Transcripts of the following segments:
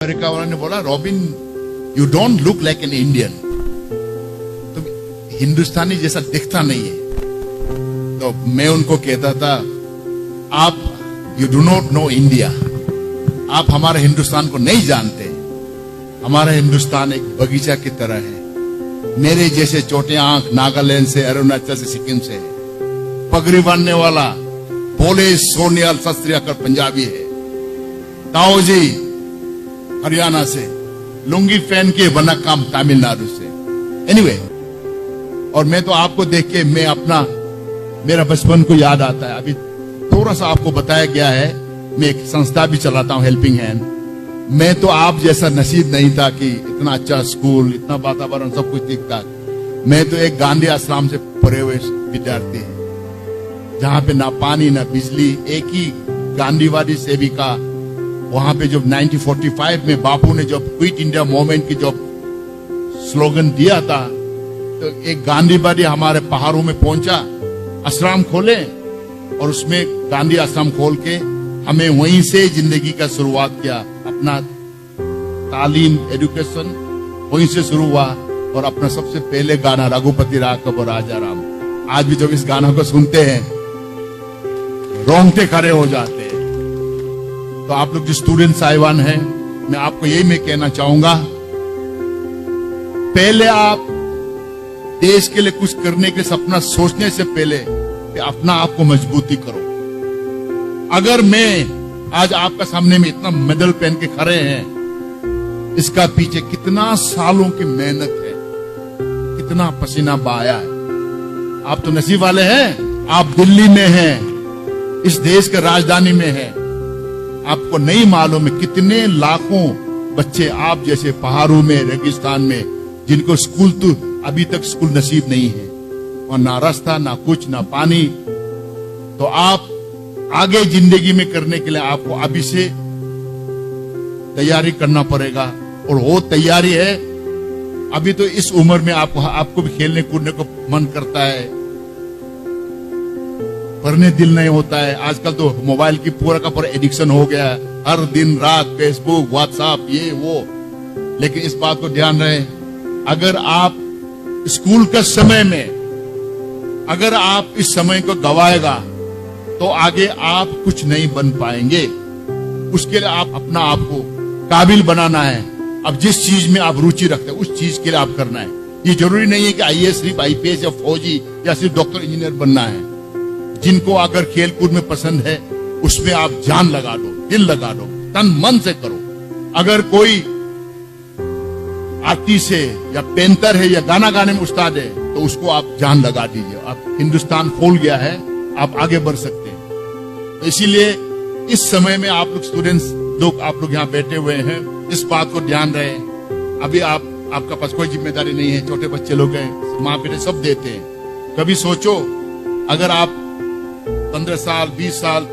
America वालों ने बोला, robin you don't look like an Indian, तुम हिंदुस्तानी जैसा दिखता नहीं है। तो मैं उनको कहता था, आप you do not know India, आप हमारे हिंदुस्तान को नहीं जानते। हमारा हिंदुस्तान एक बगीचा की तरह है। मेरे जैसे छोटे आंख नागालैंड से, अरुणाचल से, सिक्किम से, पगड़ी बांधने वाला बोले सोनियाल सत श्री अकाल पंजाबी है, ताऊ जी हरियाणा से, लुंगी पहन के बना काम तमिलनाडु से। एनीवे, और मैं तो आपको देख के मेरा बचपन को याद आता है। अभी थोड़ा सा आपको बताया गया है, मैं एक संस्था भी चलाता हूं, हेल्पिंग हैंड। मैं तो आप जैसा नसीब नहीं था कि इतना अच्छा स्कूल, इतना वातावरण, सब कुछ ठीक ठाक। मैं तो एक गांधी आश्रम से पढ़े हुए विद्यार्थी है, जहां पे ना पानी ना बिजली। एक ही गांधीवादी सेविका, वहां पे जब 1945 में बापू ने जब क्विट इंडिया मूवमेंट की जब स्लोगन दिया था, तो एक गांधीवादी हमारे पहाड़ों में पहुंचा, आश्रम खोले, और उसमें गांधी आश्रम खोल के हमें वहीं से जिंदगी का शुरुआत किया। अपना तालीम, एजुकेशन वहीं से शुरू हुआ। और अपना सबसे पहले गाना रघुपति राघव राजा राम, आज भी जब इस गाना को सुनते हैं रोंगटे खड़े हो जाते हैं। तो आप लोग जो स्टूडेंट्स साहिबान हैं, मैं आपको यही मैं कहना चाहूंगा, पहले आप देश के लिए कुछ करने के सपना सोचने से पहले अपना आपको मजबूती करो। अगर मैं आज आपका सामने में इतना मेडल पहन के खड़े हैं, इसका पीछे कितना सालों की मेहनत है, कितना पसीना बहाया है। आप तो नसीब वाले हैं, आप दिल्ली में हैं, इस देश के राजधानी में हैं। आपको नहीं मालूम है कितने लाखों बच्चे आप जैसे पहाड़ों में, रेगिस्तान में, जिनको स्कूल तो अभी तक स्कूल नसीब नहीं है, और ना रास्ता, ना कुछ, ना पानी। तो आप आगे जिंदगी में करने के लिए आपको अभी से तैयारी करना पड़ेगा। और वो तैयारी है, अभी तो इस उम्र में आपको भी खेलने कूदने को मन करता है, पढ़ने दिल नहीं होता है। आजकल तो मोबाइल की पूरा का पूरा एडिक्शन हो गया है, हर दिन रात फेसबुक, व्हाट्सएप, ये वो। लेकिन इस बात को ध्यान रहे, अगर आप स्कूल के समय में, अगर आप इस समय को गवाएगा तो आगे आप कुछ नहीं बन पाएंगे। उसके लिए आप अपना आप को काबिल बनाना है। अब जिस चीज में आप रुचि रखते हैं उस चीज के लिए आप करना है। ये जरूरी नहीं है कि आईएएस, सिर्फ आईपीएस या फौजी या सिर्फ डॉक्टर इंजीनियर बनना है। जिनको अगर खेल कूद में पसंद है, उसमें आप जान लगा दो, दिल लगा दो, तन मन से करो। अगर कोई आर्टिस्ट है या पेंटर है या गाना गाने में उस्ताद है, तो उसको आप जान लगा दीजिए। आप हिंदुस्तान खोल गया है, आप आगे बढ़ सकते हैं। तो इसीलिए इस समय में आप लोग स्टूडेंट्स लोग, आप लोग यहाँ बैठे हुए हैं, इस बात को ध्यान रहे। अभी आपका पास कोई जिम्मेदारी नहीं है, छोटे बच्चे लोग हैं, माँ बेटे सब देते हैं। कभी सोचो, अगर आप 15 साल, 20 साल,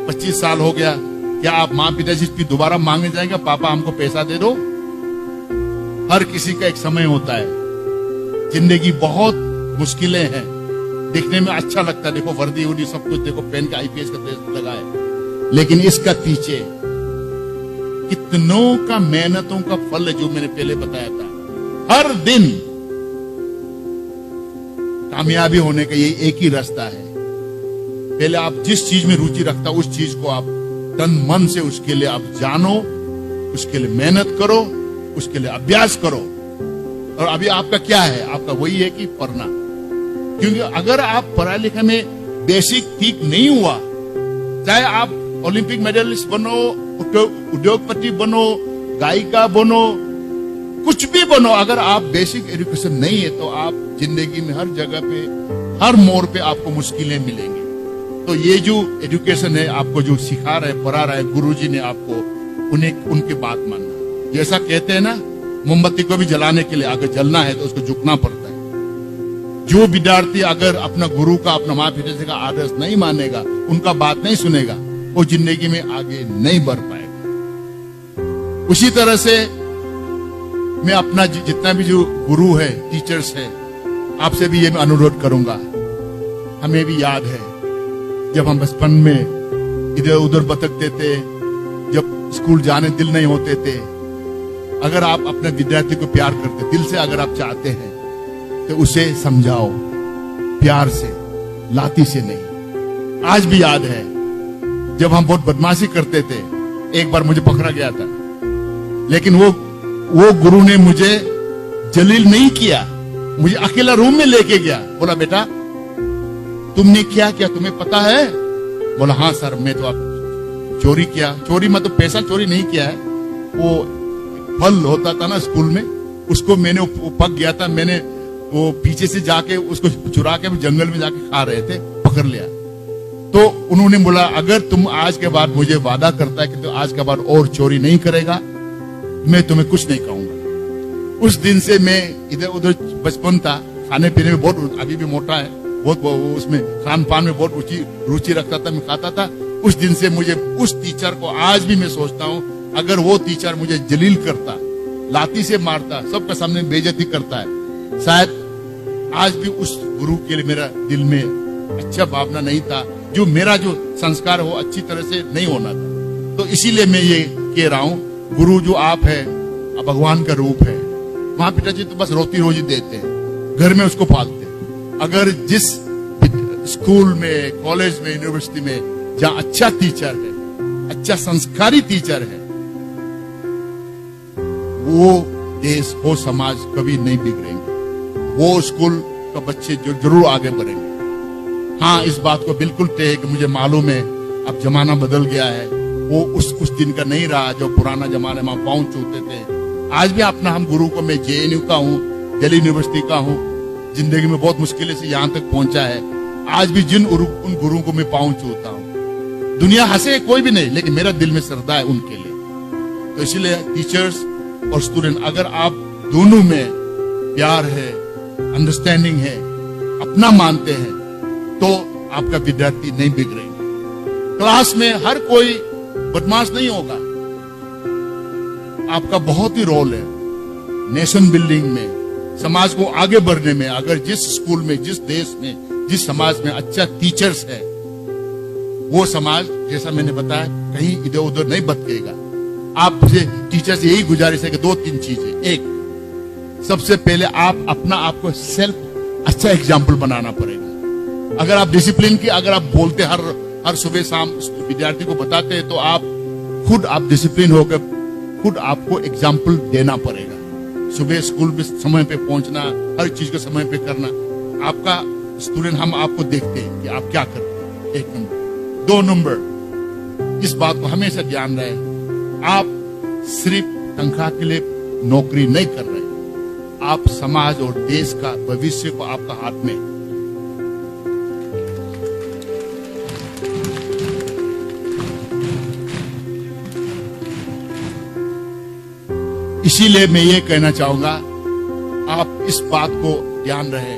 25 साल हो गया, क्या आप माँ पिताजी की दोबारा मांगने जाएंगे, पापा हमको पैसा दे दो? हर किसी का एक समय होता है। जिंदगी बहुत मुश्किलें हैं, देखने में अच्छा लगता है, देखो वर्दी उर्दी सब कुछ देखो पहन के आईपीएस का ड्रेस लगाए, लेकिन इसका पीछे कितनों का मेहनतों का फल है, जो मैंने पहले बताया था। हर दिन कामयाबी होने का यही एक ही रास्ता है। पहले आप जिस चीज में रुचि रखता उस चीज को आप तन मन से उसके लिए आप जानो, उसके लिए मेहनत करो, उसके लिए अभ्यास करो। और अभी आपका क्या है? आपका वही है कि पढ़ना। क्योंकि अगर आप पढ़ाई लिखाई में बेसिक ठीक नहीं हुआ, चाहे आप ओलंपिक मेडलिस्ट बनो, उद्योगपति बनो, गायिका बनो, कुछ भी बनो, अगर आप बेसिक एजुकेशन नहीं है तो आप जिंदगी में हर जगह पे, हर मोड़ पे आपको मुश्किलें मिलेंगी। तो ये जो एजुकेशन है, आपको जो सिखा रहा है, पढ़ा रहा है गुरुजी ने आपको, उनकी बात मानना। जैसा कहते हैं ना, मोमबत्ती को भी जलाने के लिए अगर जलना है तो उसको झुकना पड़ता है। जो विद्यार्थी अगर अपना गुरु का, अपना माँ पिता का आदर्श नहीं मानेगा, उनका बात नहीं सुनेगा, वो जिंदगी में आगे नहीं बढ़ पाएगा। उसी तरह से मैं अपना जितना भी जो गुरु है, टीचर्स है, आपसे भी ये मैं अनुरोध करूंगा। हमें भी याद है जब हम बचपन में इधर उधर भटकते थे, जब स्कूल जाने दिल नहीं होते थे, अगर आप अपने विद्यार्थी को प्यार करते, दिल से अगर आप चाहते हैं, तो उसे समझाओ प्यार से, लाठी से नहीं। आज भी याद है जब हम बहुत बदमाशी करते थे, एक बार मुझे पकड़ा गया था, लेकिन वो गुरु ने मुझे जलील नहीं किया, मुझे अकेला रूम में लेके गया, बोला बेटा तुमने क्या किया तुम्हें पता है? बोला हाँ सर, मैं तो आप चोरी किया। चोरी मतलब पैसा चोरी नहीं किया है, वो फल होता था ना स्कूल में, उसको मैंने, वो पक गया था, मैंने वो पीछे से जाके उसको चुरा के जंगल में जाके खा रहे थे, पकड़ लिया। तो उन्होंने बोला अगर तुम आज के बाद मुझे वादा करता है कि तो आज के बाद और चोरी नहीं करेगा, मैं तुम्हें कुछ नहीं कहूंगा। उस दिन से मैं इधर उधर, बचपन था, खाने पीने में बहुत, अभी भी मोटा है, बहुत उसमें खान पान में बहुत रुचि रखता था, मैं खाता था। उस दिन से मुझे उस टीचर को आज भी मैं सोचता हूँ, अगर वो टीचर मुझे जलील करता, लाठी से मारता, सबके सामने बेइज्जती करता है, शायद आज भी उस गुरु के लिए मेरा दिल में अच्छा भावना नहीं था, जो मेरा जो संस्कार हो अच्छी तरह से नहीं होना था। तो इसीलिए मैं ये कह रहा हूँ, गुरु जो आप है भगवान का रूप है। माँ पिताजी तो बस रोटी रोजी देते हैं, घर में उसको पालते हैं। अगर जिस स्कूल में, कॉलेज में, यूनिवर्सिटी में जहाँ अच्छा टीचर है, अच्छा संस्कारी टीचर है, वो देश, वो समाज कभी नहीं बिगड़ेंगे, वो स्कूल का बच्चे जो जरूर आगे बढ़ेंगे। हाँ, इस बात को बिल्कुल तय है कि मुझे मालूम है अब जमाना बदल गया है, वो उस दिन का नहीं रहा जो पुराना जमाने में पाँव छूते थे। आज भी अपना हम गुरु को, मैं JNU का हूँ, दिल्ली यूनिवर्सिटी का हूँ, जिंदगी में बहुत मुश्किल से यहाँ तक पहुंचा है। आज भी उन गुरुओं को मैं पाँव छूता हूँ। दुनिया हंसे कोई भी नहीं, लेकिन मेरा दिल में श्रद्धा है उनके लिए। तो इसलिए टीचर्स और स्टूडेंट, अगर आप दोनों में प्यार है, अंडरस्टैंडिंग है, अपना मानते हैं, तो आपका विद्यार्थी नहीं बिगड़ेंगे। क्लास में हर कोई बदमाश नहीं होगा। आपका बहुत ही रोल है नेशन बिल्डिंग में, समाज को आगे बढ़ने में। अगर जिस स्कूल में, जिस देश में, जिस समाज में अच्छा टीचर्स है, वो समाज, जैसा मैंने बताया, कहीं इधर उधर नहीं भटकेगा। आपसे टीचर से यही गुजारिश है कि 2-3 चीजें। एक, सबसे पहले आप अपना आपको सेल्फ अच्छा एग्जाम्पल बनाना पड़ेगा। अगर आप डिसिप्लिन की, अगर आप बोलते हर सुबह शाम विद्यार्थी को बताते हैं, तो आप डिसिप्लिन होकर खुद आपको एग्जाम्पल देना पड़ेगा। सुबह स्कूल में समय पे पहुंचना, हर चीज को समय पे करना। आपका स्टूडेंट, हम आपको देखते हैं कि आप क्या करते हैं, 1 नंबर। 2 नंबर, इस बात को हमेशा ध्यान रहे, आप सिर्फ तनख्वाह के लिए नौकरी नहीं कर रहे, आप समाज और देश का भविष्य को आपका हाथ में। इसीलिए मैं ये कहना चाहूंगा, आप इस बात को ध्यान रहे,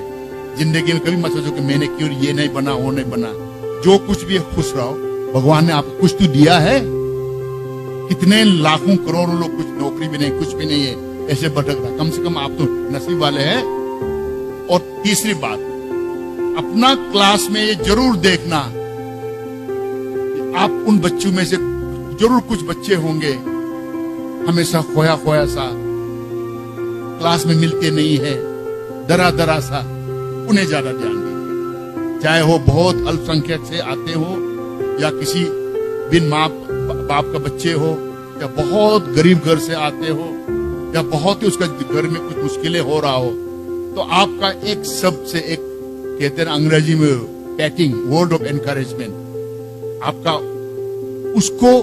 जिंदगी में कभी मत सोचो कि मैंने क्यों ये नहीं बना, वो नहीं बना। जो कुछ भी है खुश रहो, भगवान ने आपको कुछ तो दिया है। कितने लाखों करोड़ों लोग कुछ नौकरी भी नहीं, कुछ भी नहीं है, ऐसे भटक रहा। कम से कम आप तो नसीब वाले हैं। और तीसरी बात, अपना क्लास में ये जरूर देखना, आप उन बच्चों में से जरूर कुछ बच्चे होंगे हमेशा खोया खोया सा, क्लास में मिलते नहीं है, दरा सा, उन्हें ज्यादा ध्यान दीजिए। चाहे वो बहुत अल्पसंख्यक से आते हो, या किसी बिन माँ बाप का बच्चे हो, या बहुत गरीब घर से आते हो, या बहुत ही उसका घर में कुछ मुश्किलें हो रहा हो, तो आपका एक शब्द से, एक कहते हैं अंग्रेजी में पैटिंग, वर्ड ऑफ एनकरेजमेंट, आपका उसको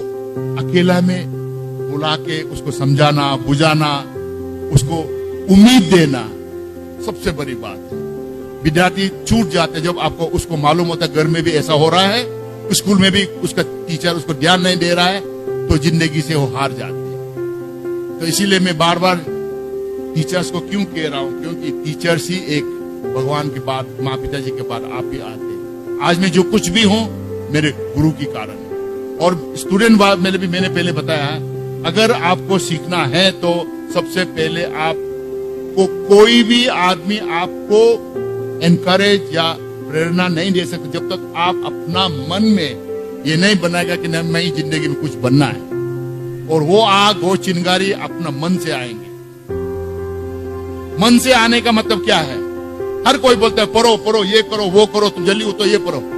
अकेला में बुला के उसको समझाना, बुझाना, उसको उम्मीद देना, सबसे बड़ी बात है। विद्यार्थी छूट जाते जब आपको उसको मालूम होता है घर में भी ऐसा हो रहा है, स्कूल में भी उसका टीचर उसको ध्यान नहीं दे रहा है, तो जिंदगी से वो हार जाते हैं। तो इसीलिए मैं बार बार टीचर्स को क्यों कह रहा हूं, क्योंकि टीचर्स ही एक भगवान के बाद, माँ पिताजी के बाद आप भी आते हैं। आज मैं जो कुछ भी हूं, मेरे गुरु के कारण है। और स्टूडेंट मैंने पहले बताया, अगर आपको सीखना है तो सबसे पहले आपको कोई भी आदमी आपको एनकरेज या प्रेरणा नहीं दे सकता जब तक आप अपना मन में ये नहीं बनाएगा कि नहीं, मैं ही जिंदगी में कुछ बनना है। और वो आग, वो चिंगारी अपना मन से आएंगे। मन से आने का मतलब क्या है? हर कोई बोलता है पढ़ो पढ़ो, ये करो वो करो, तुम जल्दी उठो ये करो।